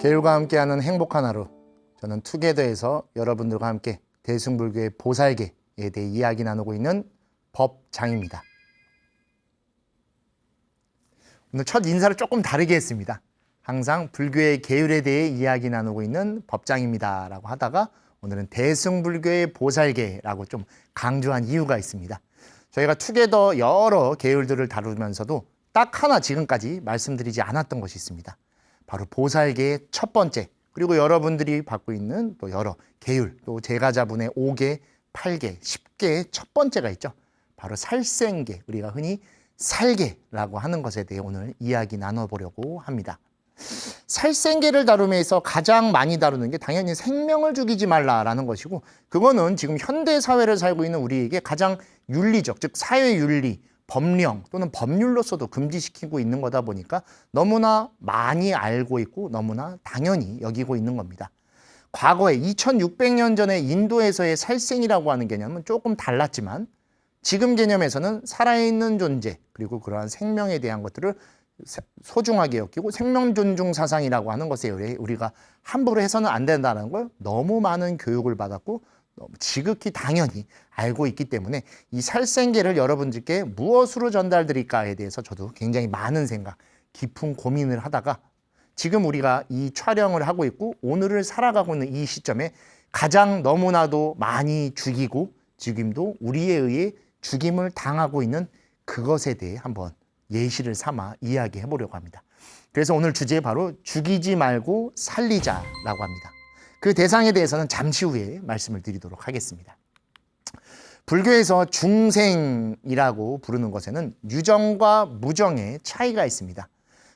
계율과 함께하는 행복한 하루, 저는 투게더에서 여러분들과 함께 대승불교의 보살계에 대해 이야기 나누고 있는 법장입니다. 오늘 첫 인사를 조금 다르게 했습니다. 항상 불교의 계율에 대해 이야기 나누고 있는 법장입니다 라고 하다가 오늘은 대승불교의 보살계라고 좀 강조한 이유가 있습니다. 저희가 투게더 여러 계율들을 다루면서도 딱 하나 지금까지 말씀드리지 않았던 것이 있습니다. 바로 보살계의 첫 번째, 그리고 여러분들이 받고 있는 또 여러 계율, 또 제가자분의 5계, 8계, 10계의 첫 번째가 있죠. 바로 살생계, 우리가 흔히 살계라고 하는 것에 대해 오늘 이야기 나눠보려고 합니다. 살생계를 다루면서 가장 많이 다루는 게 당연히 생명을 죽이지 말라라는 것이고, 그거는 지금 현대 사회를 살고 있는 우리에게 가장 윤리적, 즉 사회윤리, 법령 또는 법률로서도 금지시키고 있는 거다 보니까 너무나 많이 알고 있고 너무나 당연히 여기고 있는 겁니다. 과거에 2600년 전에 인도에서의 살생이라고 하는 개념은 조금 달랐지만 지금 개념에서는 살아있는 존재 그리고 그러한 생명에 대한 것들을 소중하게 여기고 생명 존중 사상이라고 하는 것에 우리가 함부로 해서는 안 된다는 걸 너무 많은 교육을 받았고 지극히 당연히 알고 있기 때문에 이 살생계를 여러분들께 무엇으로 전달드릴까에 대해서 저도 굉장히 많은 생각, 깊은 고민을 하다가 지금 우리가 이 촬영을 하고 있고 오늘을 살아가고 있는 이 시점에 가장 너무나도 많이 죽이고 지금도 우리에 의해 죽임을 당하고 있는 그것에 대해 한번 예시를 삼아 이야기해 보려고 합니다. 그래서 오늘 주제 바로 죽이지 말고 살리자라고 합니다. 그 대상에 대해서는 잠시 후에 말씀을 드리도록 하겠습니다. 불교에서 중생이라고 부르는 것에는 유정과 무정의 차이가 있습니다.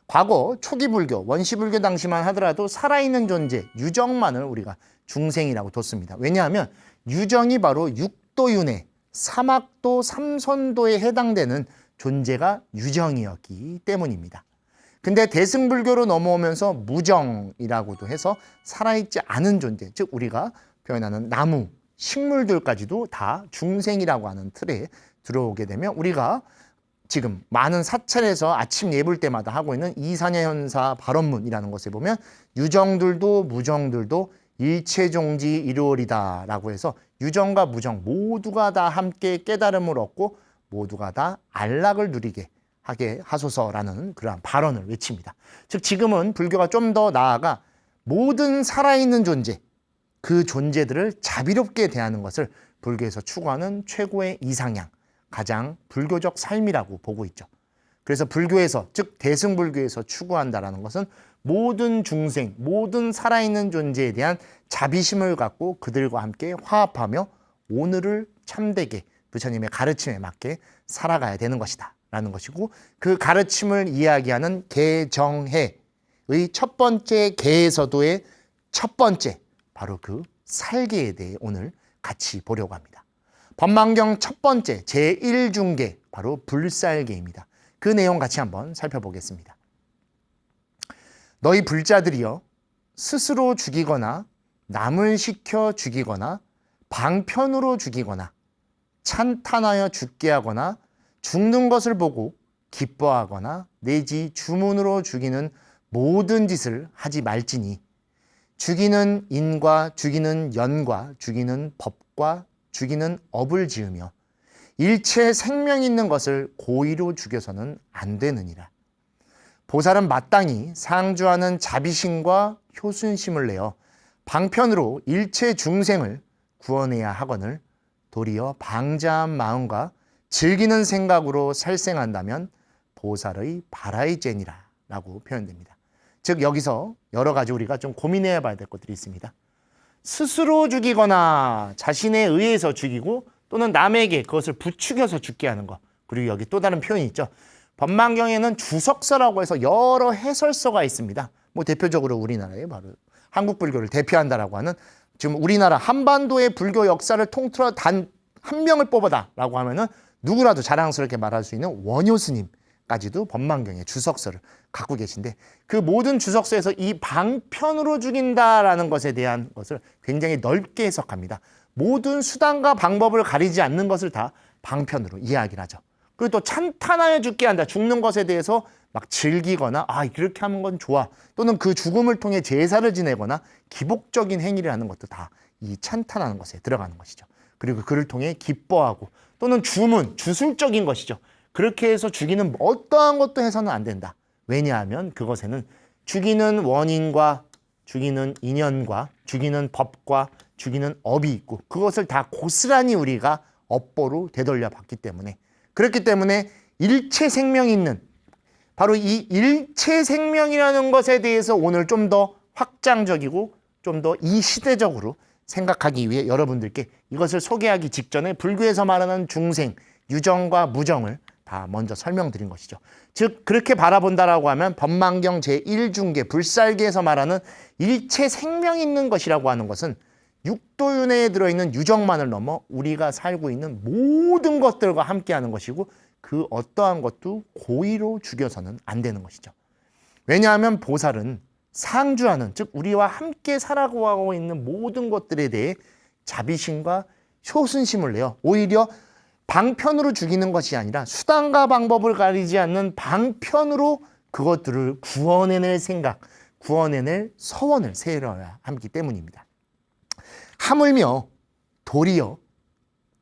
과거 초기 불교, 원시 불교 당시만 하더라도 살아있는 존재, 유정만을 우리가 중생이라고 뒀습니다. 왜냐하면 유정이 바로 육도윤회, 사막도, 삼선도에 해당되는 존재가 유정이었기 때문입니다. 근데 대승불교로 넘어오면서 무정이라고도 해서 살아있지 않은 존재, 즉 우리가 표현하는 나무, 식물들까지도 다 중생이라고 하는 틀에 들어오게 되면 우리가 지금 많은 사찰에서 아침 예불 때마다 하고 있는 이사냐현사 발언문이라는 것에 보면 유정들도 무정들도 일체종지 이루어리다 라고 해서 유정과 무정 모두가 다 함께 깨달음을 얻고 모두가 다 안락을 누리게 하게 하소서라는 그러한 발언을 외칩니다. 즉 지금은 불교가 좀 더 나아가 모든 살아있는 존재, 그 존재들을 자비롭게 대하는 것을 불교에서 추구하는 최고의 이상향, 가장 불교적 삶이라고 보고 있죠. 그래서 불교에서, 즉 대승불교에서 추구한다라는 것은 모든 중생, 모든 살아있는 존재에 대한 자비심을 갖고 그들과 함께 화합하며 오늘을 참되게 부처님의 가르침에 맞게 살아가야 되는 것이다 라는 것이고, 그 가르침을 이야기하는 개정해의 첫 번째 개에서도의 첫 번째, 바로 그 살계에 대해 오늘 같이 보려고 합니다. 법망경 첫 번째 제1중계, 바로 불살계입니다. 그 내용 같이 한번 살펴보겠습니다. 너희 불자들이여, 스스로 죽이거나 남을 시켜 죽이거나 방편으로 죽이거나 찬탄하여 죽게 하거나 죽는 것을 보고 기뻐하거나 내지 주문으로 죽이는 모든 짓을 하지 말지니 죽이는 인과 죽이는 연과 죽이는 법과 죽이는 업을 지으며 일체 생명 있는 것을 고의로 죽여서는 안 되느니라. 보살은 마땅히 상주하는 자비심과 효순심을 내어 방편으로 일체 중생을 구원해야 하거늘 도리어 방자한 마음과 즐기는 생각으로 살생한다면 보살의 바라이제니라 라고 표현됩니다. 즉 여기서 여러 가지 우리가 좀 고민해 봐야 될 것들이 있습니다. 스스로 죽이거나 자신에 의해서 죽이고 또는 남에게 그것을 부추겨서 죽게 하는 것, 그리고 여기 또 다른 표현이 있죠. 법망경에는 주석서라고 해서 여러 해설서가 있습니다. 뭐 대표적으로 우리나라의 바로 한국 불교를 대표한다라고 하는, 지금 우리나라 한반도의 불교 역사를 통틀어 단 한 명을 뽑아다라고 하면은 누구라도 자랑스럽게 말할 수 있는 원효 스님까지도 법망경의 주석서를 갖고 계신데, 그 모든 주석서에서 이 방편으로 죽인다라는 것에 대한 것을 굉장히 넓게 해석합니다. 모든 수단과 방법을 가리지 않는 것을 다 방편으로 이야기를 하죠. 그리고 또 찬탄하여 죽게 한다. 죽는 것에 대해서 막 즐기거나 이렇게 하는 건 좋아. 또는 그 죽음을 통해 제사를 지내거나 기복적인 행위를 하는 것도 다 이 찬탄하는 것에 들어가는 것이죠. 그리고 그를 통해 기뻐하고 또는 주문, 주술적인 것이죠. 그렇게 해서 죽이는 어떠한 것도 해서는 안 된다. 왜냐하면 그것에는 죽이는 원인과 죽이는 인연과 죽이는 법과 죽이는 업이 있고 그것을 다 고스란히 우리가 업보로 되돌려 봤기 때문에 그렇기 때문에 일체 생명이 있는 바로 이 일체 생명이라는 것에 대해서 오늘 좀 더 확장적이고 좀 더 이 시대적으로 생각하기 위해 여러분들께 이것을 소개하기 직전에 불교에서 말하는 중생, 유정과 무정을 다 먼저 설명드린 것이죠. 즉 그렇게 바라본다라고 하면 법망경 제1중계 불살계에서 말하는 일체 생명이 있는 것이라고 하는 것은 육도윤회에 들어있는 유정만을 넘어 우리가 살고 있는 모든 것들과 함께하는 것이고 그 어떠한 것도 고의로 죽여서는 안 되는 것이죠. 왜냐하면 보살은 상주하는 즉 우리와 함께 살아가고 있는 모든 것들에 대해 자비심과 효순심을 내어 오히려 방편으로 죽이는 것이 아니라 수단과 방법을 가리지 않는 방편으로 그것들을 구원해낼 생각, 구원해낼 서원을 세워야 하기 때문입니다. 하물며 도리어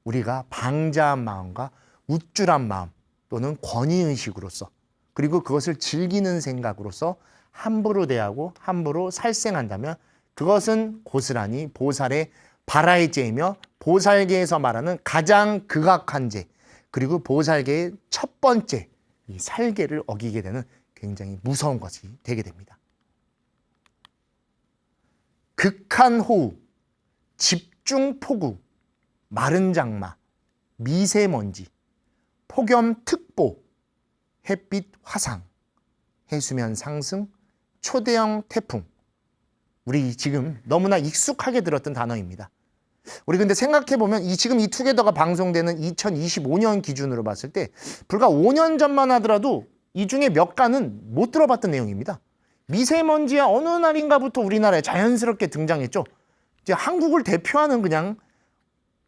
우리가 방자한 마음과 우쭐한 마음 또는 권위의식으로서 그리고 그것을 즐기는 생각으로서 함부로 대하고 함부로 살생한다면 그것은 고스란히 보살의 발아의 죄이며 보살계에서 말하는 가장 극악한 죄 그리고 보살계의 첫 번째 이 살계를 어기게 되는 굉장히 무서운 것이 되게 됩니다. 극한 호우, 집중폭우, 마른 장마, 미세먼지, 폭염특보, 햇빛 화상, 해수면 상승, 초대형 태풍. 우리 지금 너무나 익숙하게 들었던 단어입니다. 우리 근데 생각해보면 지금 이 투게더가 방송되는 2025년 기준으로 봤을 때 불과 5년 전만 하더라도 이 중에 몇 가는 못 들어봤던 내용입니다. 미세먼지야 어느 날인가부터 우리나라에 자연스럽게 등장했죠. 이제 한국을 대표하는 그냥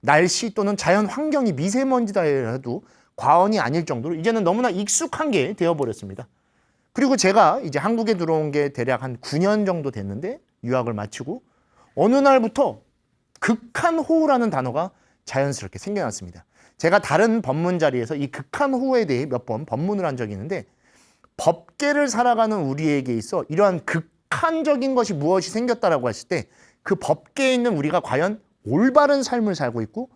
날씨 또는 자연 환경이 미세먼지다 해도 과언이 아닐 정도로 이제는 너무나 익숙한 게 되어버렸습니다. 그리고 제가 이제 한국에 들어온 게 대략 한 9년 정도 됐는데 유학을 마치고 어느 날부터 극한 호우라는 단어가 자연스럽게 생겨났습니다. 제가 다른 법문 자리에서 이 극한 호우에 대해 몇 번 법문을 한 적이 있는데 법계를 살아가는 우리에게 있어 이러한 극한적인 것이 무엇이 생겼다라고 했을 때 그 법계에 있는 우리가 과연 올바른 삶을 살고 있고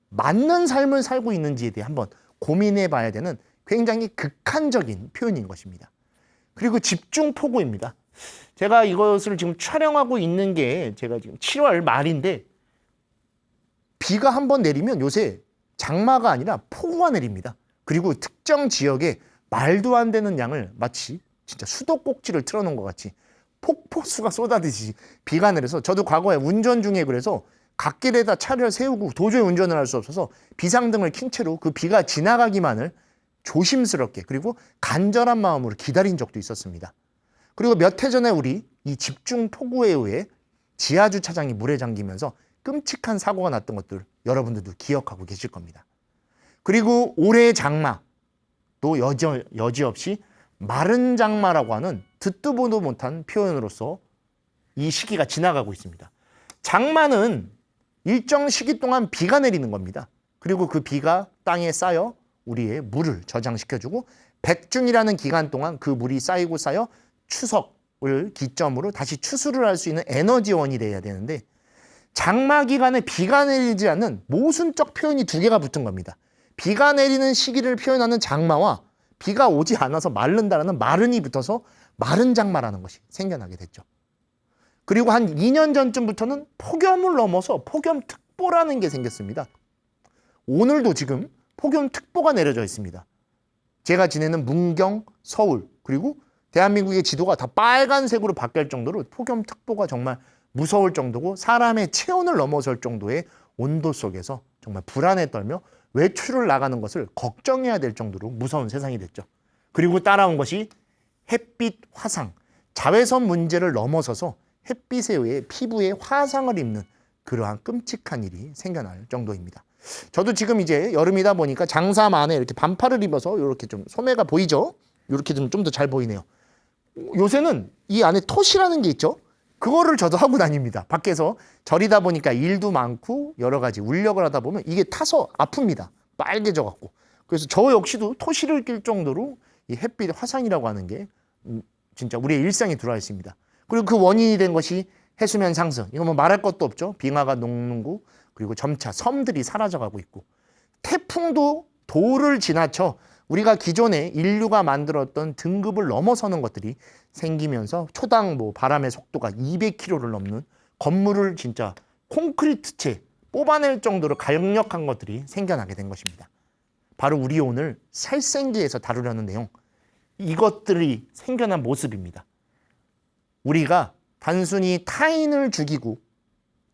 맞는 삶을 살고 있는지에 대해 한번 고민해 봐야 되는 굉장히 극한적인 표현인 것입니다. 그리고 집중폭우입니다. 제가 이것을 지금 촬영하고 있는 게 제가 지금 7월 말인데 비가 한번 내리면 요새 장마가 아니라 폭우가 내립니다. 그리고 특정 지역에 말도 안 되는 양을 마치 진짜 수도꼭지를 틀어놓은 것 같이 폭포수가 쏟아지듯이 비가 내려서 저도 과거에 운전 중에 그래서 갓길에다 차를 세우고 도저히 운전을 할 수 없어서 비상등을 킨 채로 그 비가 지나가기만을 조심스럽게 그리고 간절한 마음으로 기다린 적도 있었습니다. 그리고 몇 해 전에 우리 이 집중폭우에 의해 지하주차장이 물에 잠기면서 끔찍한 사고가 났던 것들 여러분들도 기억하고 계실 겁니다. 그리고 올해의 장마 또 여지없이 마른 장마라고 하는 듣도 보도 못한 표현으로서 이 시기가 지나가고 있습니다. 장마는 일정 시기 동안 비가 내리는 겁니다. 그리고 그 비가 땅에 쌓여 우리의 물을 저장시켜주고 백중이라는 기간 동안 그 물이 쌓이고 쌓여 추석을 기점으로 다시 추수를 할 수 있는 에너지원이 돼야 되는데 장마 기간에 비가 내리지 않는 모순적 표현이 두 개가 붙은 겁니다. 비가 내리는 시기를 표현하는 장마와 비가 오지 않아서 마른다라는 마른이 붙어서 마른 장마라는 것이 생겨나게 됐죠. 그리고 한 2년 전쯤부터는 폭염을 넘어서 폭염특보라는 게 생겼습니다. 오늘도 지금 폭염특보가 내려져 있습니다. 제가 지내는 문경, 서울 그리고 대한민국의 지도가 다 빨간색으로 바뀔 정도로 폭염특보가 정말 무서울 정도고 사람의 체온을 넘어설 정도의 온도 속에서 정말 불안에 떨며 외출을 나가는 것을 걱정해야 될 정도로 무서운 세상이 됐죠. 그리고 따라온 것이 햇빛 화상, 자외선 문제를 넘어서서 햇빛에 의해 피부에 화상을 입는 그러한 끔찍한 일이 생겨날 정도입니다. 저도 지금 이제 여름이다 보니까 장사만에 이렇게 반팔을 입어서 이렇게 좀 소매가 보이죠? 이렇게 좀 더 잘 보이네요. 요새는 이 안에 톳이라는 게 있죠? 그거를 저도 하고 다닙니다. 밖에서 절이다 보니까 일도 많고 여러 가지 울력을 하다 보면 이게 타서 아픕니다. 빨개져 갖고. 그래서 저 역시도 토시를 낄 정도로 이 햇빛 화상이라고 하는 게 진짜 우리의 일상에 들어와 있습니다. 그리고 그 원인이 된 것이 해수면 상승. 이거 뭐 말할 것도 없죠. 빙하가 녹는고 그리고 점차 섬들이 사라져가고 있고 태풍도 도를 지나쳐 우리가 기존에 인류가 만들었던 등급을 넘어서는 것들이 생기면서 초당 뭐 바람의 속도가 200km를 넘는 건물을 진짜 콘크리트채 뽑아낼 정도로 강력한 것들이 생겨나게 된 것입니다. 바로 우리 오늘 살생기에서 다루려는 내용, 이것들이 생겨난 모습입니다. 우리가 단순히 타인을 죽이고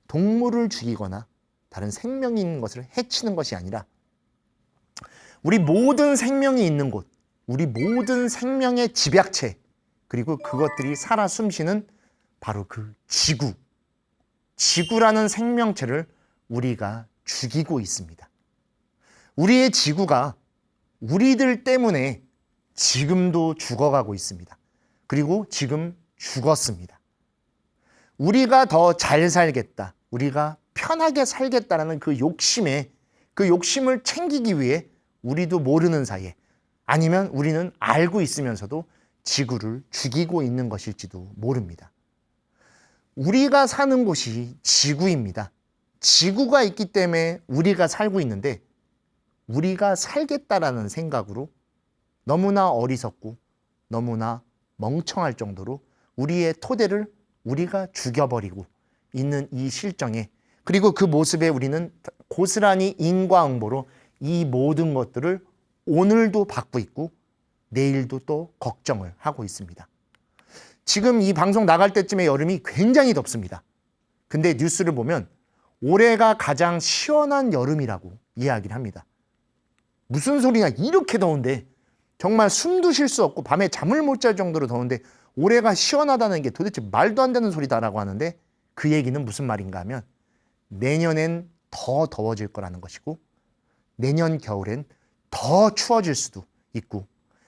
동물을 죽이거나 다른 생명이 있는 것을 해치는 것이 아니라 우리 모든 생명이 있는 곳, 우리 모든 생명의 집약체, 그리고 그것들이 살아 숨쉬는 바로 그 지구, 지구라는 생명체를 우리가 죽이고 있습니다. 우리의 지구가 우리들 때문에 지금도 죽어가고 있습니다. 그리고 지금 죽었습니다. 우리가 더 잘 살겠다, 우리가 편하게 살겠다라는 그 욕심을 챙기기 위해 우리도 모르는 사이에 아니면 우리는 알고 있으면서도 지구를 죽이고 있는 것일지도 모릅니다. 우리가 사는 곳이 지구입니다. 지구가 있기 때문에 우리가 살고 있는데 우리가 살겠다라는 생각으로 너무나 어리석고 너무나 멍청할 정도로 우리의 토대를 우리가 죽여버리고 있는 이 실정에, 그리고 그 모습에 우리는 고스란히 인과응보로 이 모든 것들을 오늘도 받고 있고 내일도 또 걱정을 하고 있습니다. 지금 이 방송 나갈 때쯤에 여름이 굉장히 덥습니다. 근데 뉴스를 보면 올해가 가장 시원한 여름이라고 이야기를 합니다. 무슨 소리냐, 이렇게 더운데 정말 숨도 쉴 수 없고 밤에 잠을 못 잘 정도로 더운데 올해가 시원하다는 게 도대체 말도 안 되는 소리다라고 하는데, 그 얘기는 무슨 말인가 하면 내년엔 더 더워질 거라는 것이고 내년 겨울엔 더 추워질 수도 있고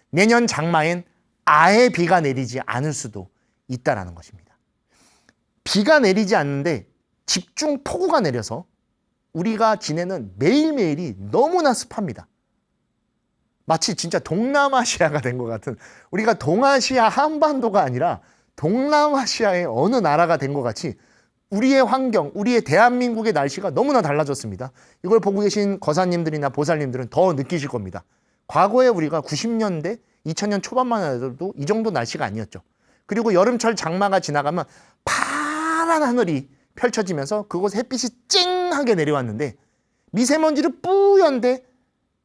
내년 장마엔 아예 비가 내리지 않을 수도 있다라는 것입니다. 비가 내리지 않는데 집중 폭우가 내려서 우리가 지내는 매일매일이 너무나 습합니다. 마치 진짜 동남아시아가 된 것 같은, 우리가 동아시아 한반도가 아니라 동남아시아의 어느 나라가 된 것 같이 우리의 환경, 우리의 대한민국의 날씨가 너무나 달라졌습니다. 이걸 보고 계신 거사님들이나 보살님들은 더 느끼실 겁니다. 과거에 우리가 90년대, 2000년 초반만 해도 이 정도 날씨가 아니었죠. 그리고 여름철 장마가 지나가면 파란 하늘이 펼쳐지면서 그곳에 햇빛이 쨍하게 내려왔는데 미세먼지를 뿌연데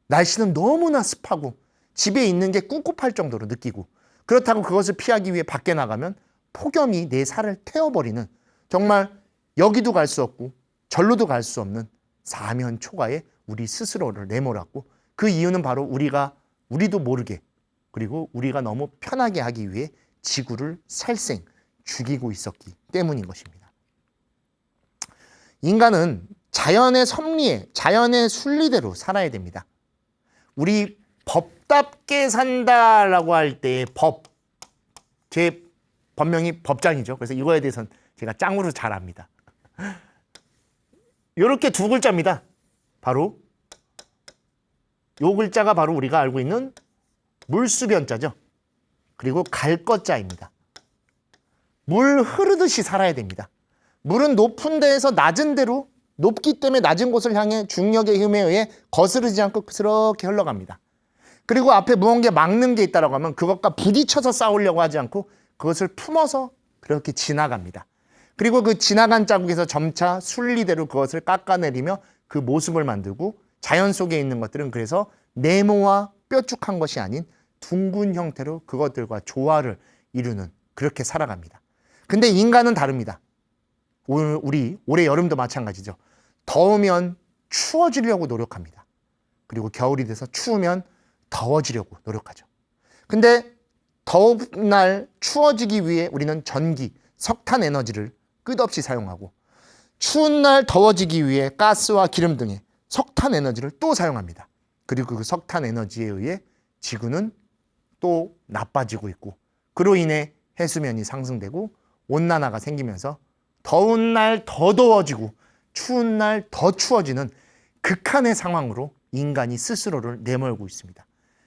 날씨는 너무나 습하고 집에 있는 게 꿉꿉할 정도로 느끼고, 그렇다고 그것을 피하기 위해 밖에 나가면 폭염이 내 살을 태워버리는, 정말 여기도 갈 수 없고 절로도 갈 수 없는 사면 초가에 우리 스스로를 내몰았고, 그 이유는 바로 우리도 모르게, 그리고 우리가 너무 편하게 하기 위해 지구를 살생 죽이고 있었기 때문인 것입니다. 인간은 자연의 섭리에, 자연의 순리대로 살아야 됩니다. 우리 법답게 산다라고 할 때 법, 제 본명이 법장이죠. 그래서 이거에 대해서는 제가 짱으로 잘 압니다. 이렇게 두 글자입니다. 바로 요 글자가 바로 우리가 알고 있는 물수변자죠. 그리고 갈 것자입니다. 물 흐르듯이 살아야 됩니다. 물은 높은 데에서 낮은 데로, 높기 때문에 낮은 곳을 향해 중력의 힘에 의해 거스르지 않고 그렇게 흘러갑니다. 그리고 앞에 무언가 막는 게 있다고 하면 그것과 부딪혀서 싸우려고 하지 않고 그것을 품어서 그렇게 지나갑니다. 그리고 그 지나간 자국에서 점차 순리대로 그것을 깎아내리며 그 모습을 만들고, 자연 속에 있는 것들은 그래서 네모와 뾰족한 것이 아닌 둥근 형태로 그것들과 조화를 이루는, 그렇게 살아갑니다. 근데 인간은 다릅니다. 우리 올해 여름도 마찬가지죠. 더우면 추워지려고 노력합니다. 그리고 겨울이 돼서 추우면 더워지려고 노력하죠. 근데 더운 날 추워지기 위해 우리는 전기, 석탄 에너지를 끝없이 사용하고, 추운 날 더워지기 위해 가스와 기름 등의 석탄 에너지를 또 사용합니다. 그리고 그 석탄 에너지에 의해 지구는 또 나빠지고 있고, 그로 인해 해수면이 상승되고 온난화가 생기면서 더운 날 더 더워지고 추운 날 더 추워지는 극한의 상황으로 인간이 스스로를 내몰고 있습니다.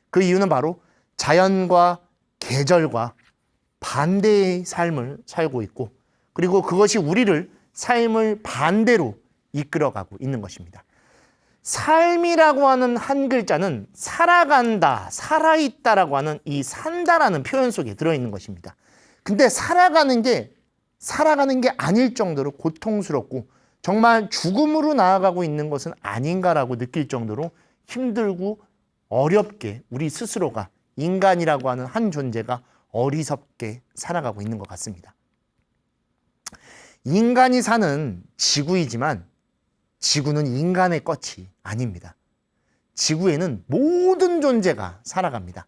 그 이유는 바로 자연과 계절과 반대의 삶을 살고 있고, 그리고 그것이 우리를 삶을 반대로 이끌어가고 있는 것입니다. 삶이라고 하는 한 글자는 살아간다, 살아있다라고 하는 이 산다라는 표현 속에 들어있는 것입니다. 근데 살아가는 게 아닐 정도로 고통스럽고 정말 죽음으로 나아가고 있는 것은 아닌가라고 느낄 정도로 힘들고 어렵게 우리 스스로가, 인간이라고 하는 한 존재가 어리석게 살아가고 있는 것 같습니다. 인간이 사는 지구이지만 지구는 인간의 것이 아닙니다. 지구에는 모든 존재가 살아갑니다.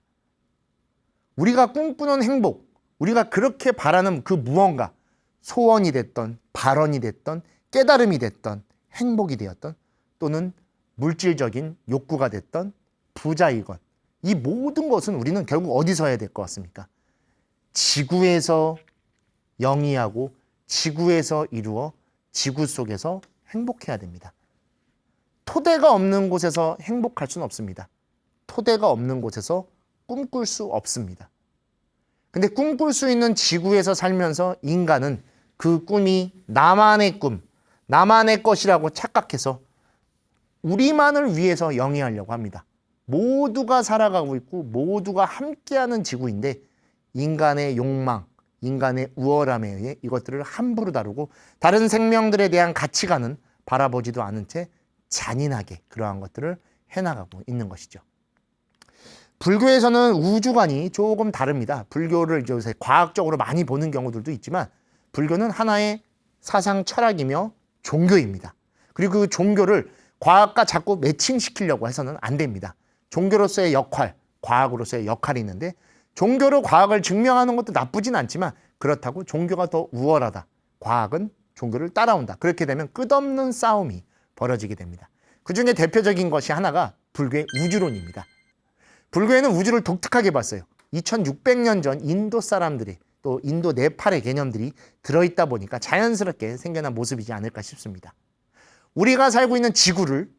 우리가 꿈꾸는 행복, 우리가 그렇게 바라는 그 무언가, 소원이 됐던, 발언이 됐던, 깨달음이 됐던, 행복이 되었던, 또는 물질적인 욕구가 됐던, 부자이건, 이 모든 것은 우리는 결국 어디서 해야 될 것 같습니까? 지구에서 영위하고 지구에서 이루어 지구 속에서 행복해야 됩니다. 토대가 없는 곳에서 행복할 수는 없습니다. 토대가 없는 곳에서 꿈꿀 수 없습니다. 근데 꿈꿀 수 있는 지구에서 살면서 인간은 그 꿈이 나만의 꿈, 나만의 것이라고 착각해서 우리만을 위해서 영위하려고 합니다. 모두가 살아가고 있고 모두가 함께하는 지구인데 인간의 욕망, 인간의 우월함에 의해 이것들을 함부로 다루고 다른 생명들에 대한 가치관은 바라보지도 않은 채 잔인하게 그러한 것들을 해나가고 있는 것이죠. 불교에서는 우주관이 조금 다릅니다. 불교를 요새 과학적으로 많이 보는 경우들도 있지만 불교는 하나의 사상 철학이며 종교입니다. 그리고 그 종교를 과학과 자꾸 매칭시키려고 해서는 안 됩니다. 종교로서의 역할, 과학으로서의 역할이 있는데 종교로 과학을 증명하는 것도 나쁘진 않지만 그렇다고 종교가 더 우월하다, 과학은 종교를 따라온다, 그렇게 되면 끝없는 싸움이 벌어지게 됩니다. 그 중에 대표적인 것이 하나가 불교의 우주론입니다. 불교에는 우주를 독특하게 봤어요. 2600년 전 인도 사람들이 또 인도 네팔의 개념들이 들어있다 보니까 자연스럽게 생겨난 모습이지 않을까 싶습니다. 우리가 살고 있는 지구를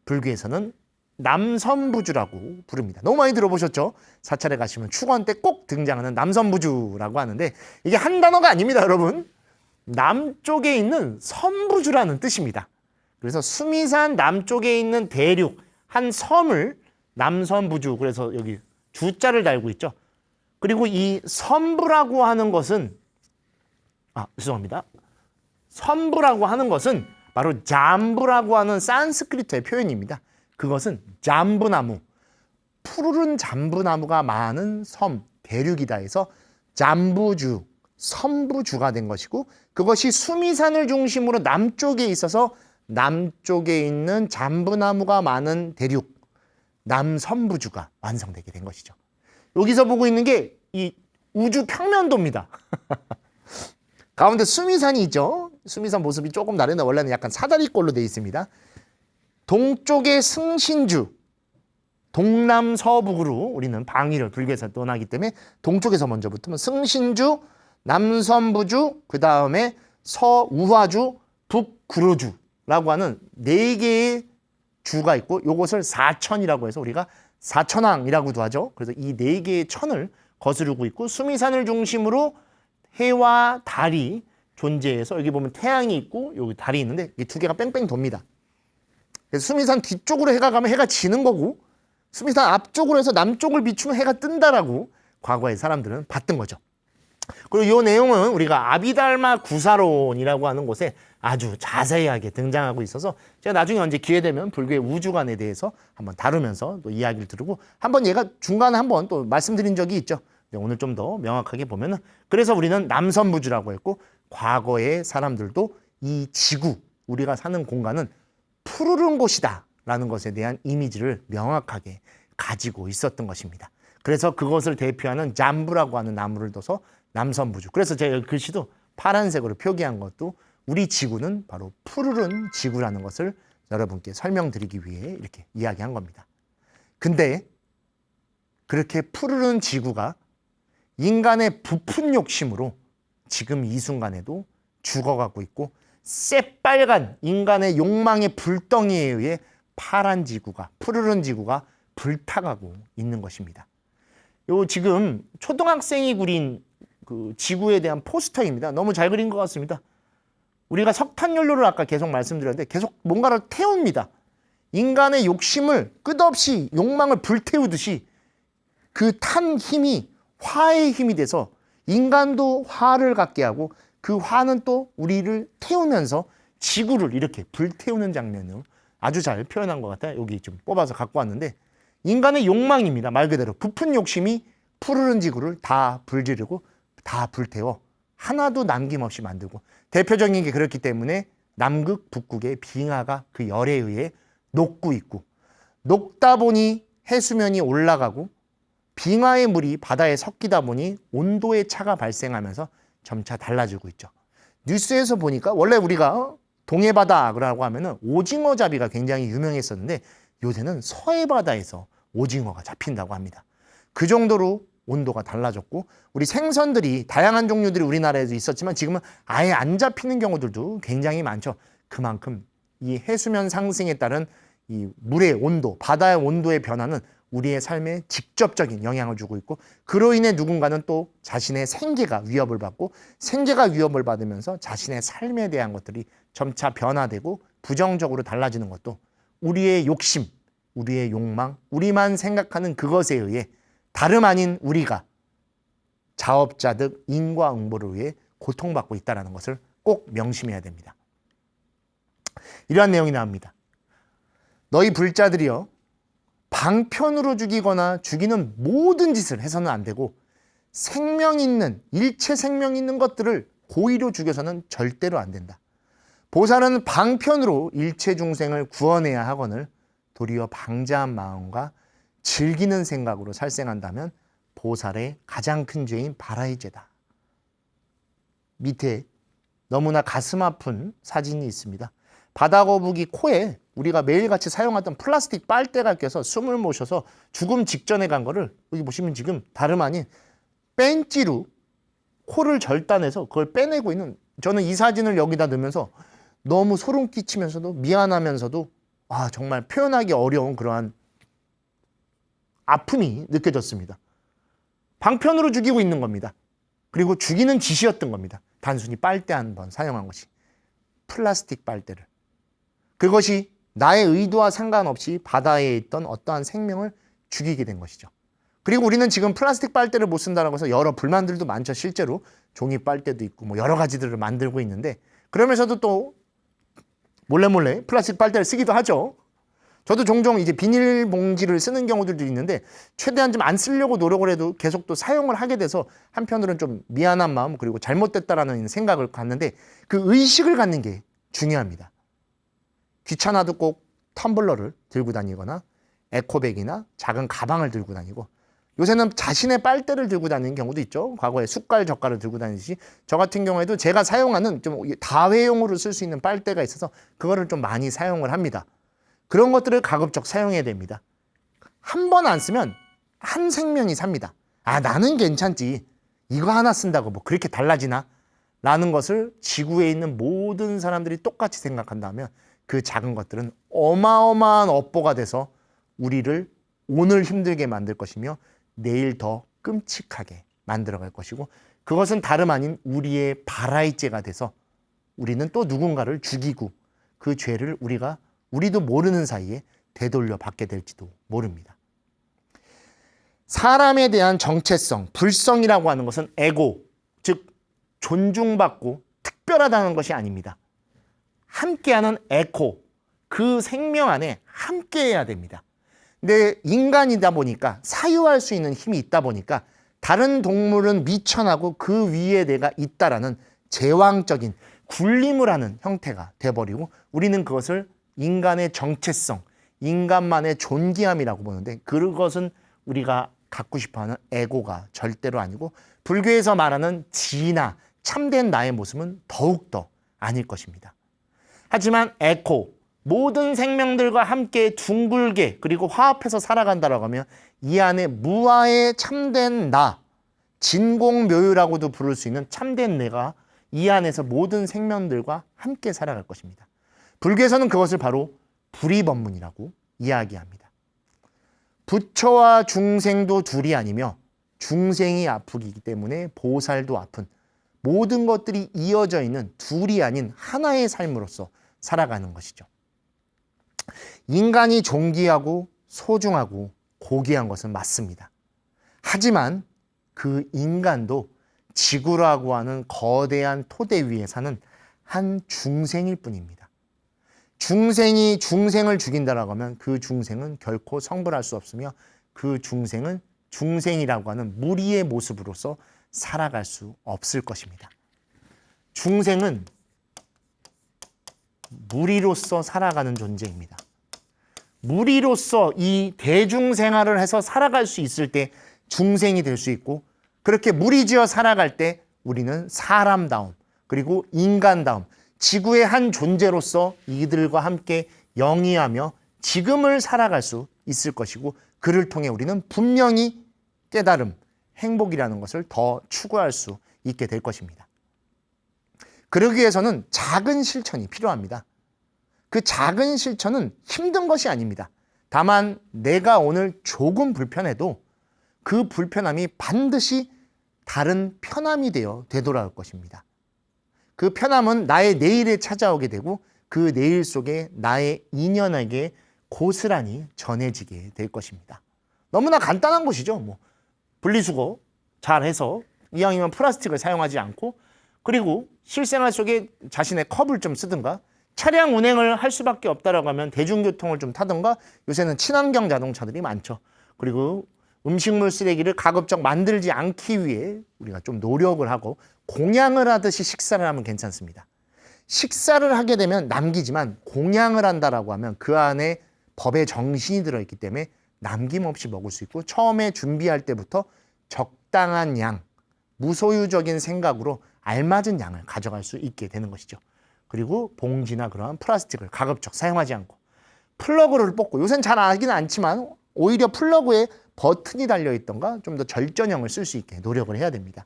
불교에서는 남선부주라고 부릅니다. 너무 많이 들어보셨죠? 사찰에 가시면 축원 때 꼭 등장하는 남선부주라고 하는데 이게 한 단어가 아닙니다, 여러분. 남쪽에 있는 선부주라는 뜻입니다. 그래서 수미산 남쪽에 있는 대륙 한 섬을 남선부주, 그래서 여기 주자를 달고 있죠. 그리고 이 선부라고 하는 것은 죄송합니다. 선부라고 하는 것은 바로 잠부라고 하는 산스크리트의 표현입니다. 그것은 잠부나무, 푸르른 잠부나무가 많은 섬, 대륙이다 해서 잠부주, 선부주가 된 것이고, 그것이 수미산을 중심으로 남쪽에 있어서 남쪽에 있는 잠부나무가 많은 대륙, 남선부주가 완성되게 된 것이죠. 여기서 보고 있는 게 이 우주 평면도입니다. 가운데 수미산이 있죠. 수미산 모습이 조금 다른데 원래는 약간 사다리꼴로 되어 있습니다. 동쪽의 승신주, 동남서북으로 우리는 방위를 불교에서 논하기 때문에 동쪽에서 먼저 붙으면 승신주, 남선부주, 그 다음에 서우화주, 북구르주라고 하는 4개의 주가 있고 요것을 사천이라고 해서 우리가 사천왕이라고도 하죠. 그래서 이 4개의 천을 거스르고 있고 수미산을 중심으로 해와 달이 존재해서 여기 보면 태양이 있고 여기 달이 있는데 이 2개가 뺑뺑 돕니다. 그래서 수미산 뒤쪽으로 해가 가면 해가 지는 거고 수미산 앞쪽으로 해서 남쪽을 비추면 해가 뜬다라고 과거의 사람들은 봤던 거죠. 그리고 이 내용은 우리가 아비달마 구사론이라고 하는 곳에 아주 자세하게 등장하고 있어서 제가 나중에 언제 기회 되면 불교의 우주관에 대해서 한번 다루면서 또 이야기를 들고 한번 얘가 중간에 한번 또 말씀드린 적이 있죠. 오늘 좀 더 명확하게 보면은 그래서 우리는 남선부주라고 했고 과거의 사람들도 이 지구, 우리가 사는 공간은 푸르른 곳이다 라는 것에 대한 이미지를 명확하게 가지고 있었던 것입니다. 그래서 그것을 대표하는 잠부라고 하는 나무를 둬서 남선부주. 그래서 제가 글씨도 파란색으로 표기한 것도 우리 지구는 바로 푸르른 지구라는 것을 여러분께 설명드리기 위해 이렇게 이야기한 겁니다. 근데 그렇게 푸르른 지구가 인간의 부푼 욕심으로 지금 이 순간에도 죽어가고 있고 새빨간 인간의 욕망의 불덩이에 의해 파란 지구가, 푸르른 지구가 불타가고 있는 것입니다. 요 지금 초등학생이 그린 그 지구에 대한 포스터입니다. 너무 잘 그린 것 같습니다. 우리가 석탄연료를 아까 계속 말씀드렸는데 계속 뭔가를 태웁니다. 인간의 욕심을 끝없이 욕망을 불태우듯이 그 탄 힘이 화의 힘이 돼서 인간도 화를 갖게 하고 그 화는 또 우리를 태우면서 지구를 이렇게 불태우는 장면을 아주 잘 표현한 것 같아요. 여기 좀 뽑아서 갖고 왔는데 인간의 욕망입니다. 말 그대로 부푼 욕심이 푸르른 지구를 다 불지르고 다 불태워 하나도 남김없이 만들고 대표적인 게 그렇기 때문에 남극, 북극의 빙하가 그 열에 의해 녹고 있고 녹다 보니 해수면이 올라가고 빙하의 물이 바다에 섞이다 보니 온도의 차가 발생하면서 점차 달라지고 있죠. 뉴스에서 보니까 원래 우리가 동해바다라고 하면은 오징어 잡이가 굉장히 유명했었는데 요새는 서해바다에서 오징어가 잡힌다고 합니다. 그 정도로 온도가 달라졌고 우리 생선들이 다양한 종류들이 우리나라에도 있었지만 지금은 아예 안 잡히는 경우들도 굉장히 많죠. 그만큼 이 해수면 상승에 따른 이 물의 온도, 바다의 온도의 변화는 우리의 삶에 직접적인 영향을 주고 있고 그로 인해 누군가는 또 자신의 생계가 위협을 받고 생계가 위협을 받으면서 자신의 삶에 대한 것들이 점차 변화되고 부정적으로 달라지는 것도 우리의 욕심, 우리의 욕망, 우리만 생각하는 그것에 의해 다름 아닌 우리가 자업자득 인과응보를 위해 고통받고 있다는 것을 꼭 명심해야 됩니다. 이러한 내용이 나옵니다. 너희 불자들이여 방편으로 죽이거나 죽이는 모든 짓을 해서는 안 되고 생명 있는 일체 생명 있는 것들을 고의로 죽여서는 절대로 안 된다. 보살은 방편으로 일체 중생을 구원해야 하거늘 도리어 방자한 마음과 즐기는 생각으로 살생한다면 보살의 가장 큰 죄인 발아의 죄다. 밑에 너무나 가슴 아픈 사진이 있습니다. 바다거북이 코에 우리가 매일같이 사용하던 플라스틱 빨대가 껴서 숨을 못 쉬어서 죽음 직전에 간 거를 여기 보시면 지금 다름 아닌 뺀찌로 코를 절단해서 그걸 빼내고 있는 저는 이 사진을 여기다 넣으면서 너무 소름 끼치면서도 미안하면서도 정말 표현하기 어려운 그러한 아픔이 느껴졌습니다. 방편으로 죽이고 있는 겁니다. 그리고 죽이는 짓이었던 겁니다. 단순히 빨대 한 번 사용한 것이. 플라스틱 빨대를. 그것이 나의 의도와 상관없이 바다에 있던 어떠한 생명을 죽이게 된 것이죠. 그리고 우리는 지금 플라스틱 빨대를 못 쓴다고 해서 여러 불만들도 많죠. 실제로 종이 빨대도 있고 뭐 여러 가지들을 만들고 있는데 그러면서도 또 몰래 플라스틱 빨대를 쓰기도 하죠. 저도 종종 이제 비닐봉지를 쓰는 경우들도 있는데 최대한 좀 안 쓰려고 노력을 해도 계속 또 사용을 하게 돼서 한편으로는 좀 미안한 마음 그리고 잘못됐다라는 생각을 갖는데 그 의식을 갖는 게 중요합니다. 귀찮아도 꼭 텀블러를 들고 다니거나 에코백이나 작은 가방을 들고 다니고 요새는 자신의 빨대를 들고 다니는 경우도 있죠. 과거에 숟갈, 젓갈을 들고 다니듯이 저 같은 경우에도 제가 사용하는 좀 다회용으로 쓸 수 있는 빨대가 있어서 그거를 좀 많이 사용을 합니다. 그런 것들을 가급적 사용해야 됩니다. 한 번 안 쓰면 한 생명이 삽니다. 나는 괜찮지. 이거 하나 쓴다고 뭐 그렇게 달라지나? 라는 것을 지구에 있는 모든 사람들이 똑같이 생각한다면 그 작은 것들은 어마어마한 업보가 돼서 우리를 오늘 힘들게 만들 것이며 내일 더 끔찍하게 만들어갈 것이고 그것은 다름 아닌 우리의 발아이죄가 돼서 우리는 또 누군가를 죽이고 그 죄를 우리도 모르는 사이에 되돌려 받게 될지도 모릅니다. 사람에 대한 정체성, 불성이라고 하는 것은 에고, 즉 존중받고 특별하다는 것이 아닙니다. 함께하는 에코, 그 생명 안에 함께해야 됩니다. 근데 인간이다 보니까 사유할 수 있는 힘이 있다 보니까 다른 동물은 미천하고 그 위에 내가 있다라는 제왕적인 군림을 하는 형태가 돼버리고 우리는 그것을 인간의 정체성, 인간만의 존귀함이라고 보는데 그것은 우리가 갖고 싶어하는 에고가 절대로 아니고 불교에서 말하는 지나 참된 나의 모습은 더욱더 아닐 것입니다. 하지만 에코, 모든 생명들과 함께 둥글게 그리고 화합해서 살아간다라고 하면 이 안에 무아의 참된 나, 진공묘유라고도 부를 수 있는 참된 내가 이 안에서 모든 생명들과 함께 살아갈 것입니다. 불교에서는 그것을 바로 불이법문이라고 이야기합니다. 부처와 중생도 둘이 아니며 중생이 아프기 때문에 보살도 아픈 모든 것들이 이어져 있는 둘이 아닌 하나의 삶으로서 살아가는 것이죠. 인간이 존귀하고 소중하고 고귀한 것은 맞습니다. 하지만 그 인간도 지구라고 하는 거대한 토대 위에 사는 한 중생일 뿐입니다. 중생이 중생을 죽인다라고 하면 그 중생은 결코 성불할 수 없으며 그 중생은 중생이라고 하는 무리의 모습으로서 살아갈 수 없을 것입니다. 중생은 무리로서 살아가는 존재입니다. 무리로서 이 대중생활을 해서 살아갈 수 있을 때 중생이 될 수 있고 그렇게 무리지어 살아갈 때 우리는 사람다움 그리고 인간다움 지구의 한 존재로서 이들과 함께 영위하며 지금을 살아갈 수 있을 것이고 그를 통해 우리는 분명히 깨달음, 행복이라는 것을 더 추구할 수 있게 될 것입니다. 그러기 위해서는 작은 실천이 필요합니다. 그 작은 실천은 힘든 것이 아닙니다. 다만 내가 오늘 조금 불편해도 그 불편함이 반드시 다른 편함이 되어 되돌아올 것입니다. 그 편함은 나의 내일에 찾아오게 되고 그 내일 속에 나의 인연에게 고스란히 전해지게 될 것입니다. 너무나 간단한 것이죠. 분리수거 잘해서 이왕이면 플라스틱을 사용하지 않고 그리고 실생활 속에 자신의 컵을 좀 쓰든가 차량 운행을 할 수밖에 없다라고 하면 대중교통을 좀 타든가 요새는 친환경 자동차들이 많죠. 그리고 음식물 쓰레기를 가급적 만들지 않기 위해 우리가 좀 노력을 하고 공양을 하듯이 식사를 하면 괜찮습니다. 식사를 하게 되면 남기지만 공양을 한다라고 하면 그 안에 법의 정신이 들어있기 때문에 남김없이 먹을 수 있고 처음에 준비할 때부터 적당한 양, 무소유적인 생각으로 알맞은 양을 가져갈 수 있게 되는 것이죠. 그리고 봉지나 그러한 플라스틱을 가급적 사용하지 않고 플러그를 뽑고 요새는 잘 알기는 않지만 오히려 플러그에 버튼이 달려있던가 좀 더 절전형을 쓸 수 있게 노력을 해야 됩니다.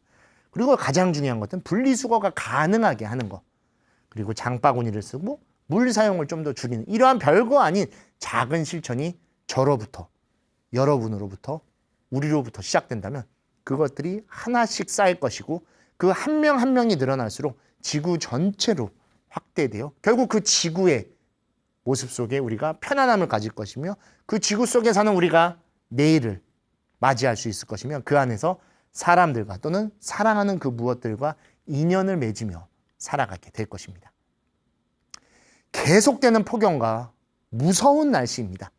그리고 가장 중요한 것은 분리수거가 가능하게 하는 것. 그리고 장바구니를 쓰고 물 사용을 좀 더 줄이는 이러한 별거 아닌 작은 실천이 저로부터 여러분으로부터 우리로부터 시작된다면 그것들이 하나씩 쌓일 것이고 그 한 명 한 명이 늘어날수록 지구 전체로 확대되어 결국 그 지구의 모습 속에 우리가 편안함을 가질 것이며 그 지구 속에 사는 우리가 내일을 맞이할 수 있을 것이며 그 안에서 사람들과 또는 사랑하는 그 무엇들과 인연을 맺으며 살아가게 될 것입니다. 계속되는 폭염과 무서운 날씨입니다.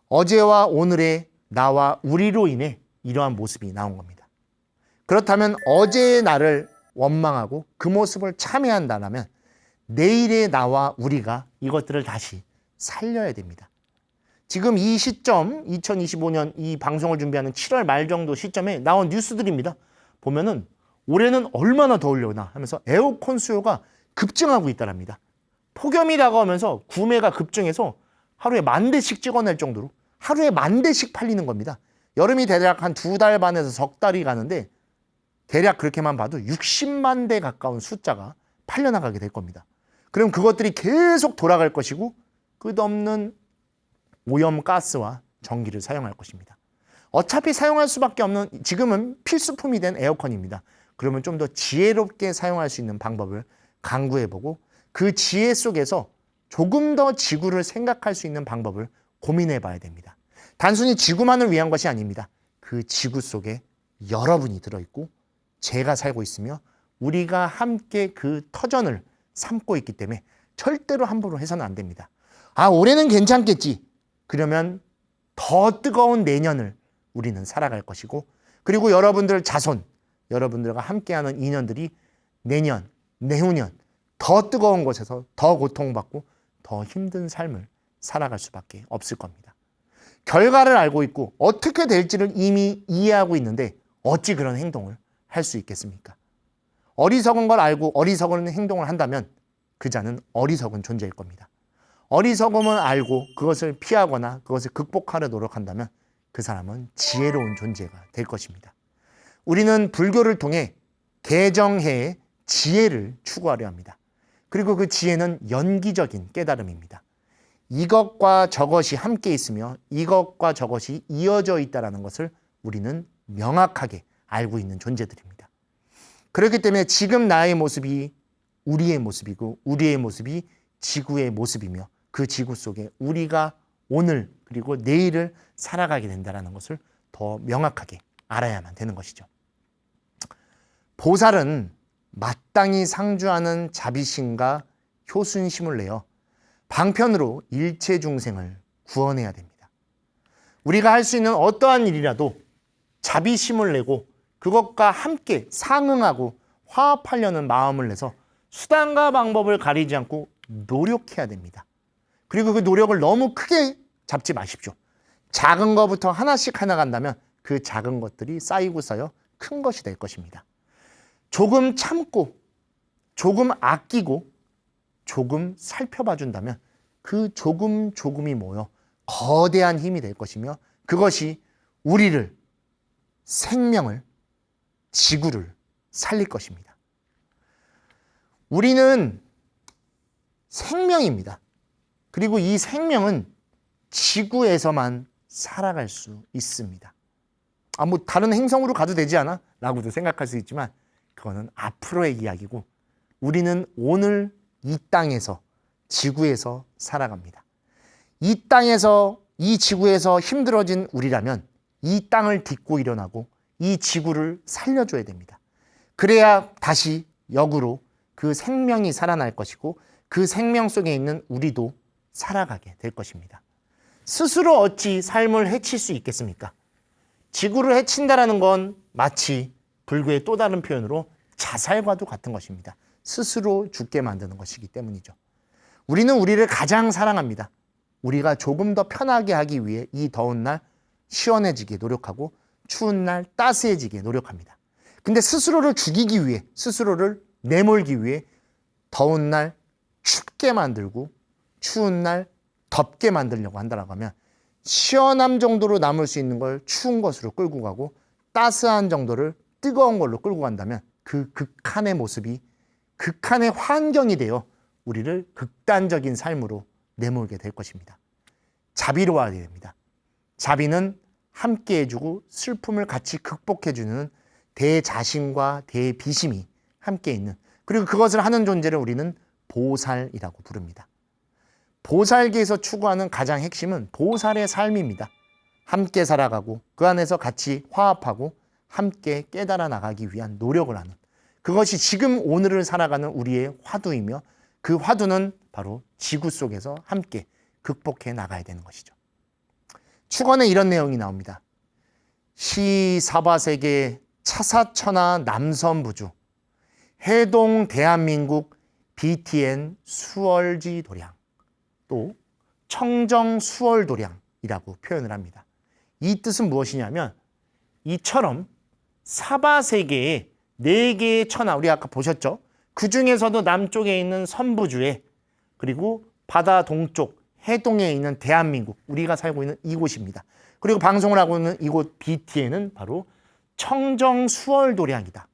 어제와 오늘의 나와 우리로 인해 이러한 모습이 나온 겁니다. 그렇다면 어제의 나를 원망하고 그 모습을 참회한다면 내일의 나와 우리가 이것들을 다시 살려야 됩니다. 지금 이 시점 2025년 이 방송을 준비하는 7월 말 정도 시점에 나온 뉴스들입니다. 보면은 올해는 얼마나 더우려나 하면서 에어컨 수요가 급증하고 있다랍니다. 폭염이 다가오면서 구매가 급증해서 하루에 10,000대씩 찍어낼 정도로 하루에 10,000대씩 팔리는 겁니다. 여름이 대략 한 2달 반에서 석 달이 가는데 대략 그렇게만 봐도 60만 대 가까운 숫자가 팔려나가게 될 겁니다. 그럼 그것들이 계속 돌아갈 것이고 끝없는 오염가스와 전기를 사용할 것입니다. 어차피 사용할 수밖에 없는 지금은 필수품이 된 에어컨입니다. 그러면 좀 더 지혜롭게 사용할 수 있는 방법을 강구해보고 그 지혜 속에서 조금 더 지구를 생각할 수 있는 방법을 고민해봐야 됩니다. 단순히 지구만을 위한 것이 아닙니다. 그 지구 속에 여러분이 들어있고 제가 살고 있으며 우리가 함께 그 터전을 삼고 있기 때문에 절대로 함부로 해서는 안 됩니다. 올해는 괜찮겠지. 그러면 더 뜨거운 내년을 우리는 살아갈 것이고 그리고 여러분들 자손, 여러분들과 함께하는 인연들이 내년, 내후년 더 뜨거운 곳에서 더 고통받고 더 힘든 삶을 살아갈 수밖에 없을 겁니다. 결과를 알고 있고 어떻게 될지를 이미 이해하고 있는데 어찌 그런 행동을 할 수 있겠습니까? 어리석은 걸 알고 어리석은 행동을 한다면 그 자는 어리석은 존재일 겁니다. 어리석음을 알고 그것을 피하거나 그것을 극복하려 노력한다면 그 사람은 지혜로운 존재가 될 것입니다. 우리는 불교를 통해 개정해의 지혜를 추구하려 합니다. 그리고 그 지혜는 연기적인 깨달음입니다. 이것과 저것이 함께 있으며 이것과 저것이 이어져 있다는 것을 우리는 명확하게 알고 있는 존재들입니다. 그렇기 때문에 지금 나의 모습이 우리의 모습이고 우리의 모습이 지구의 모습이며 그 지구 속에 우리가 오늘 그리고 내일을 살아가게 된다는 것을 더 명확하게 알아야만 되는 것이죠. 보살은 마땅히 상주하는 자비심과 효순심을 내어 방편으로 일체 중생을 구원해야 됩니다. 우리가 할 수 있는 어떠한 일이라도 자비심을 내고 그것과 함께 상응하고 화합하려는 마음을 내서 수단과 방법을 가리지 않고 노력해야 됩니다. 그리고 그 노력을 너무 크게 잡지 마십시오. 작은 것부터 하나씩 해나간다면 그 작은 것들이 쌓이고 쌓여 큰 것이 될 것입니다. 조금 참고 조금 아끼고 조금 살펴봐 준다면 그 조금이 모여 거대한 힘이 될 것이며 그것이 우리를, 생명을, 지구를 살릴 것입니다. 우리는 생명입니다. 그리고 이 생명은 지구에서만 살아갈 수 있습니다. 뭐 다른 행성으로 가도 되지 않아? 라고도 생각할 수 있지만 그거는 앞으로의 이야기고 우리는 오늘 이 땅에서 지구에서 살아갑니다. 이 땅에서 이 지구에서 힘들어진 우리라면 이 땅을 딛고 일어나고 이 지구를 살려줘야 됩니다. 그래야 다시 역으로 그 생명이 살아날 것이고 그 생명 속에 있는 우리도 살아가게 될 것입니다. 스스로 어찌 삶을 해칠 수 있겠습니까? 지구를 해친다라는 건 마치 불교의 또 다른 표현으로 자살과도 같은 것입니다. 스스로 죽게 만드는 것이기 때문이죠. 우리는 우리를 가장 사랑합니다. 우리가 조금 더 편하게 하기 위해 이 더운 날 시원해지게 노력하고 추운 날 따스해지게 노력합니다. 근데 스스로를 죽이기 위해, 스스로를 내몰기 위해 더운 날 춥게 만들고 추운 날 덥게 만들려고 한다고 하면 시원함 정도로 남을 수 있는 걸 추운 것으로 끌고 가고 따스한 정도를 뜨거운 걸로 끌고 간다면 그 극한의 모습이 극한의 환경이 되어 우리를 극단적인 삶으로 내몰게 될 것입니다. 자비로워야 됩니다. 자비는 함께 해주고 슬픔을 같이 극복해주는 대자심과 대비심이 함께 있는, 그리고 그것을 하는 존재를 우리는 보살이라고 부릅니다. 보살계에서 추구하는 가장 핵심은 보살의 삶입니다. 함께 살아가고 그 안에서 같이 화합하고 함께 깨달아 나가기 위한 노력을 하는, 그것이 지금 오늘을 살아가는 우리의 화두이며 그 화두는 바로 지구 속에서 함께 극복해 나가야 되는 것이죠. 축원에 이런 내용이 나옵니다. 시사바세계 차사천하 남선부주 해동 대한민국 BTN 수월지 도량, 또 청정 수월 도량이라고 표현을 합니다. 이 뜻은 무엇이냐면 이처럼 사바세계의 4개의 천하, 우리 아까 보셨죠? 그 중에서도 남쪽에 있는 선부주에, 그리고 바다 동쪽 해동에 있는 대한민국, 우리가 살고 있는 이곳입니다. 그리고 방송을 하고 있는 이곳 BTN은 바로 청정 수월 도량이다.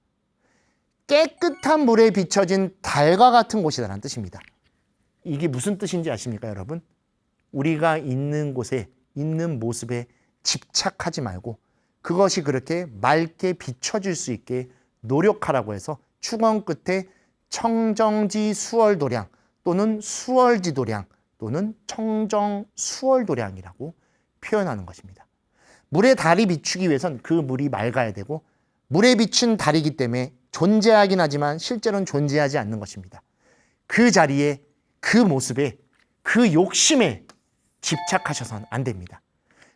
깨끗한 물에 비춰진 달과 같은 곳이다라는 뜻입니다. 이게 무슨 뜻인지 아십니까, 여러분? 우리가 있는 곳에, 있는 모습에 집착하지 말고 그것이 그렇게 맑게 비춰질 수 있게 노력하라고 해서 축원 끝에 청정지 수월도량 또는 수월지도량 또는 청정 수월도량이라고 표현하는 것입니다. 물에 달이 비추기 위해선 그 물이 맑아야 되고 물에 비춘 달이기 때문에 존재하긴 하지만 실제로는 존재하지 않는 것입니다. 그 자리에, 그 모습에, 그 욕심에 집착하셔서는 안 됩니다.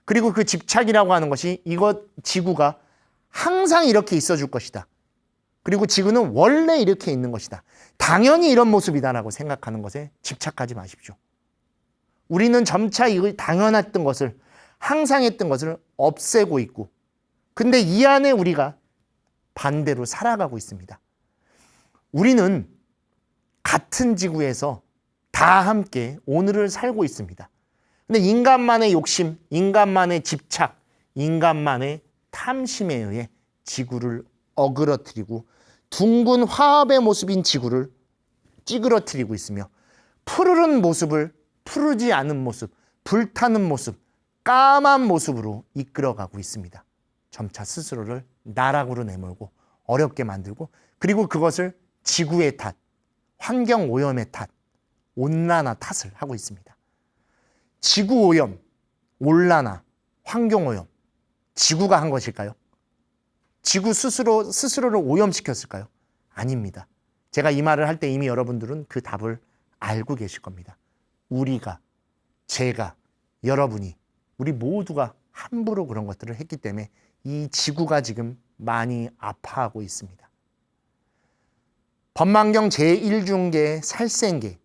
그리고 그 집착이라고 하는 것이 이것 지구가 항상 이렇게 있어 줄 것이다. 그리고 지구는 원래 이렇게 있는 것이다. 당연히 이런 모습이다라고 생각하는 것에 집착하지 마십시오. 우리는 점차 이 당연했던 것을, 항상 했던 것을 없애고 있고, 근데 이 안에 우리가 반대로 살아가고 있습니다. 우리는 같은 지구에서 다 함께 오늘을 살고 있습니다. 근데 인간만의 욕심, 인간만의 집착, 인간만의 탐심에 의해 지구를 어그러뜨리고 둥근 화합의 모습인 지구를 찌그러뜨리고 있으며 푸르른 모습을 푸르지 않은 모습, 불타는 모습, 까만 모습으로 이끌어가고 있습니다. 점차 스스로를 나락으로 내몰고 어렵게 만들고 그리고 그것을 지구의 탓, 환경 오염의 탓, 온난화 탓을 하고 있습니다. 지구 오염, 온난화, 환경 오염, 지구가 한 것일까요? 지구 스스로를 오염시켰을까요? 아닙니다. 제가 이 말을 할 때 이미 여러분들은 그 답을 알고 계실 겁니다. 우리가, 제가, 여러분이, 우리 모두가 함부로 그런 것들을 했기 때문에 이 지구가 지금 많이 아파하고 있습니다. 법망경 제1중계의 살생계,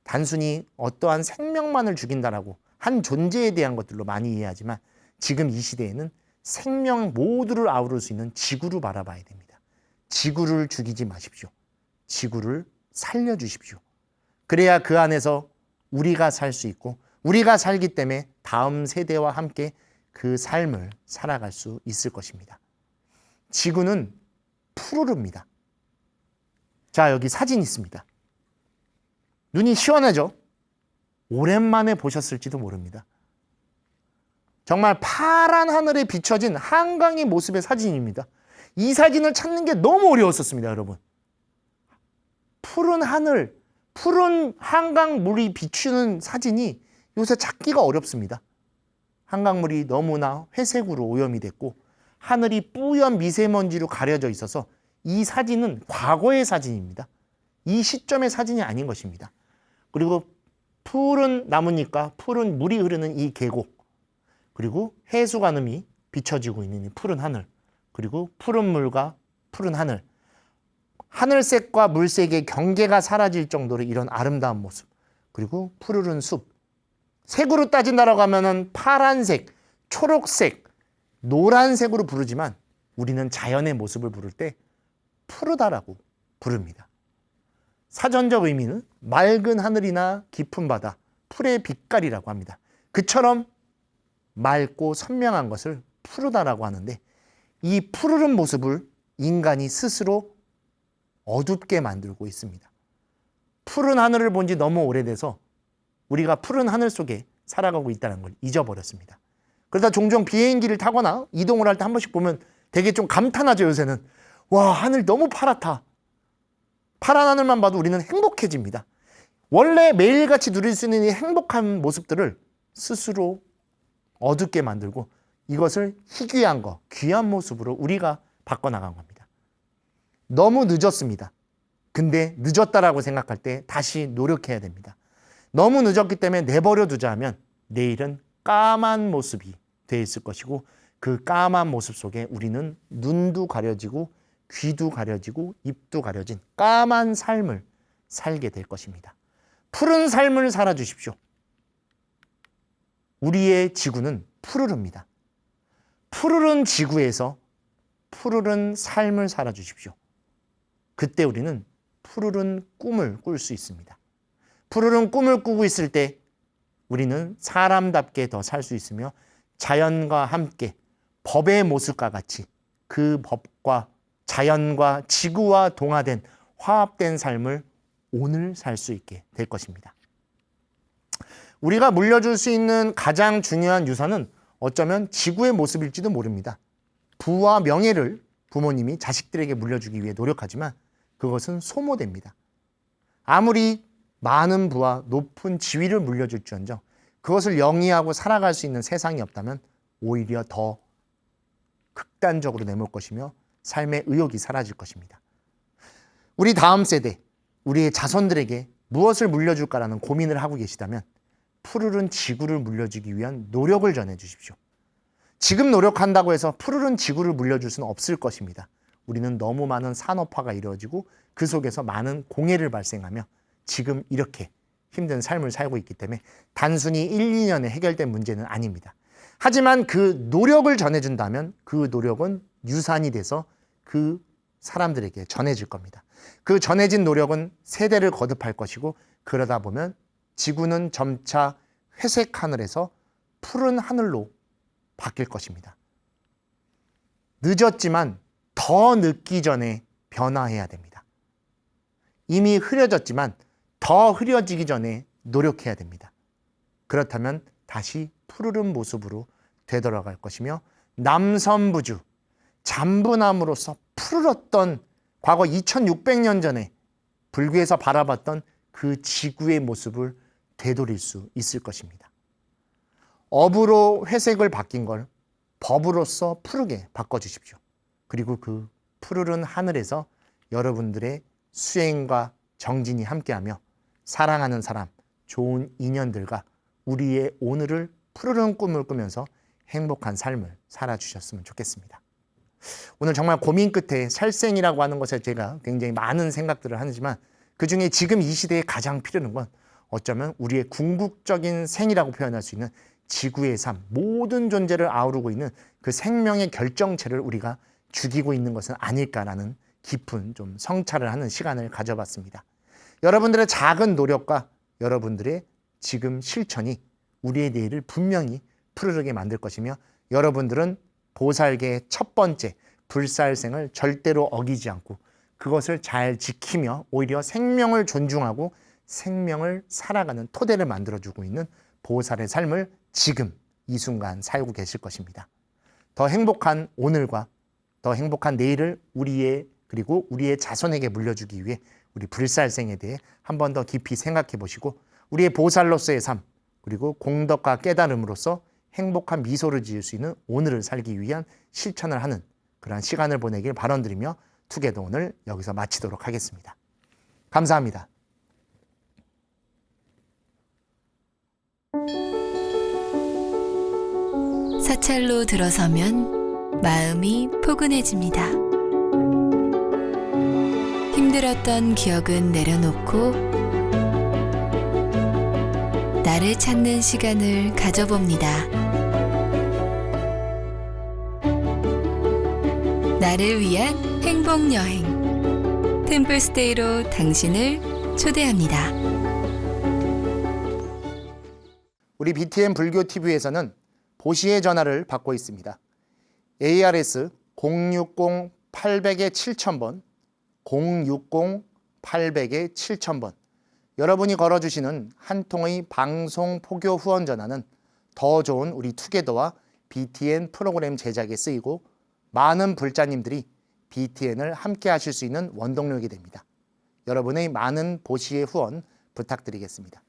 단순히 어떠한 생명만을 죽인다라고 한 존재에 대한 것들로 많이 이해하지만 지금 이 시대에는 생명 모두를 아우를 수 있는 지구를 바라봐야 됩니다. 지구를 죽이지 마십시오. 지구를 살려주십시오. 그래야 그 안에서 우리가 살 수 있고 우리가 살기 때문에 다음 세대와 함께 그 삶을 살아갈 수 있을 것입니다. 지구는 푸르릅니다. 자, 여기 사진 있습니다. 눈이 시원하죠? 오랜만에 보셨을지도 모릅니다. 정말 파란 하늘에 비춰진 한강의 모습의 사진입니다. 이 사진을 찾는 게 너무 어려웠었습니다, 여러분. 푸른 하늘, 푸른 한강물이 비추는 사진이 요새 찾기가 어렵습니다. 한강물이 너무나 회색으로 오염이 됐고 하늘이 뿌연 미세먼지로 가려져 있어서 이 사진은 과거의 사진입니다. 이 시점의 사진이 아닌 것입니다. 그리고 푸른 나뭇잎과 푸른 물이 흐르는 이 계곡, 그리고 해수관음이 비춰지고 있는 이 푸른 하늘, 그리고 푸른 물과 푸른 하늘, 하늘색과 물색의 경계가 사라질 정도로 이런 아름다운 모습, 그리고 푸르른 숲, 색으로 따진다라고 하면은 파란색, 초록색, 노란색으로 부르지만 우리는 자연의 모습을 부를 때 푸르다라고 부릅니다. 사전적 의미는 맑은 하늘이나 깊은 바다, 풀의 빛깔이라고 합니다. 그처럼 맑고 선명한 것을 푸르다라고 하는데 이 푸르른 모습을 인간이 스스로 어둡게 만들고 있습니다. 푸른 하늘을 본 지 너무 오래돼서 우리가 푸른 하늘 속에 살아가고 있다는 걸 잊어버렸습니다. 그러다 종종 비행기를 타거나 이동을 할 때 한 번씩 보면 되게 좀 감탄하죠, 요새는. 와, 하늘 너무 파랗다. 파란 하늘만 봐도 우리는 행복해집니다. 원래 매일같이 누릴 수 있는 이 행복한 모습들을 스스로 어둡게 만들고 이것을 희귀한 거, 귀한 모습으로 우리가 바꿔나간 겁니다. 너무 늦었습니다. 근데 늦었다라고 생각할 때 다시 노력해야 됩니다. 너무 늦었기 때문에 내버려 두자 하면 내일은 까만 모습이 돼 있을 것이고 그 까만 모습 속에 우리는 눈도 가려지고 귀도 가려지고 입도 가려진 까만 삶을 살게 될 것입니다. 푸른 삶을 살아주십시오. 우리의 지구는 푸르릅니다. 푸르른 지구에서 푸르른 삶을 살아주십시오. 그때 우리는 푸르른 꿈을 꿀 수 있습니다. 푸르른 꿈을 꾸고 있을 때 우리는 사람답게 더 살 수 있으며 자연과 함께 법의 모습과 같이 그 법과 자연과 지구와 동화된 화합된 삶을 오늘 살 수 있게 될 것입니다. 우리가 물려줄 수 있는 가장 중요한 유산은 어쩌면 지구의 모습일지도 모릅니다. 부와 명예를 부모님이 자식들에게 물려주기 위해 노력하지만 그것은 소모됩니다. 아무리 많은 부와 높은 지위를 물려줄지언정 그것을 영위하고 살아갈 수 있는 세상이 없다면 오히려 더 극단적으로 내몰 것이며 삶의 의욕이 사라질 것입니다. 우리 다음 세대, 우리의 자손들에게 무엇을 물려줄까라는 고민을 하고 계시다면 푸르른 지구를 물려주기 위한 노력을 전해주십시오. 지금 노력한다고 해서 푸르른 지구를 물려줄 수는 없을 것입니다. 우리는 너무 많은 산업화가 이루어지고 그 속에서 많은 공해를 발생하며 지금 이렇게 힘든 삶을 살고 있기 때문에 단순히 1, 2년에 해결된 문제는 아닙니다. 하지만 그 노력을 전해준다면 그 노력은 유산이 돼서 그 사람들에게 전해질 겁니다. 그 전해진 노력은 세대를 거듭할 것이고 그러다 보면 지구는 점차 회색 하늘에서 푸른 하늘로 바뀔 것입니다. 늦었지만 더 늦기 전에 변화해야 됩니다. 이미 흐려졌지만 더 흐려지기 전에 노력해야 됩니다. 그렇다면 다시 푸르른 모습으로 되돌아갈 것이며 남선부주, 잠부나무로서 푸르렀던 과거 2600년 전에 불교에서 바라봤던 그 지구의 모습을 되돌릴 수 있을 것입니다. 업으로 회색을 바뀐 걸 법으로서 푸르게 바꿔주십시오. 그리고 그 푸르른 하늘에서 여러분들의 수행과 정진이 함께하며 사랑하는 사람, 좋은 인연들과 우리의 오늘을 푸르른 꿈을 꾸면서 행복한 삶을 살아주셨으면 좋겠습니다. 오늘 정말 고민 끝에 살생이라고 하는 것에 제가 굉장히 많은 생각들을 하지만 그중에 지금 이 시대에 가장 필요한 건 어쩌면 우리의 궁극적인 생이라고 표현할 수 있는 지구의 삶, 모든 존재를 아우르고 있는 그 생명의 결정체를 우리가 죽이고 있는 것은 아닐까라는 깊은 좀 성찰을 하는 시간을 가져봤습니다. 여러분들의 작은 노력과 여러분들의 지금 실천이 우리의 내일을 분명히 푸르르게 만들 것이며 여러분들은 보살계의 첫 번째 불살생을 절대로 어기지 않고 그것을 잘 지키며 오히려 생명을 존중하고 생명을 살아가는 토대를 만들어주고 있는 보살의 삶을 지금 이 순간 살고 계실 것입니다. 더 행복한 오늘과 더 행복한 내일을 우리의 그리고 우리의 자손에게 물려주기 위해 우리 불살생에 대해 한 번 더 깊이 생각해 보시고 우리의 보살로서의 삶 그리고 공덕과 깨달음으로써 행복한 미소를 지을 수 있는 오늘을 살기 위한 실천을 하는 그러한 시간을 보내길 바라드리며 투게더 오늘 여기서 마치도록 하겠습니다. 감사합니다. 사찰로 들어서면 마음이 포근해집니다. 힘들었던 기억은 내려놓고 나를 찾는 시간을 가져봅니다. 나를 위한 행복여행 템플스테이로 당신을 초대합니다. 우리 BTN 불교TV에서는 보시의 전화를 받고 있습니다. ARS 060-800-7000번 060-800-7000번 여러분이 걸어주시는 한 통의 방송 포교 후원 전화는 더 좋은 우리 투게더와 BTN 프로그램 제작에 쓰이고 많은 불자님들이 BTN을 함께 하실 수 있는 원동력이 됩니다. 여러분의 많은 보시의 후원 부탁드리겠습니다.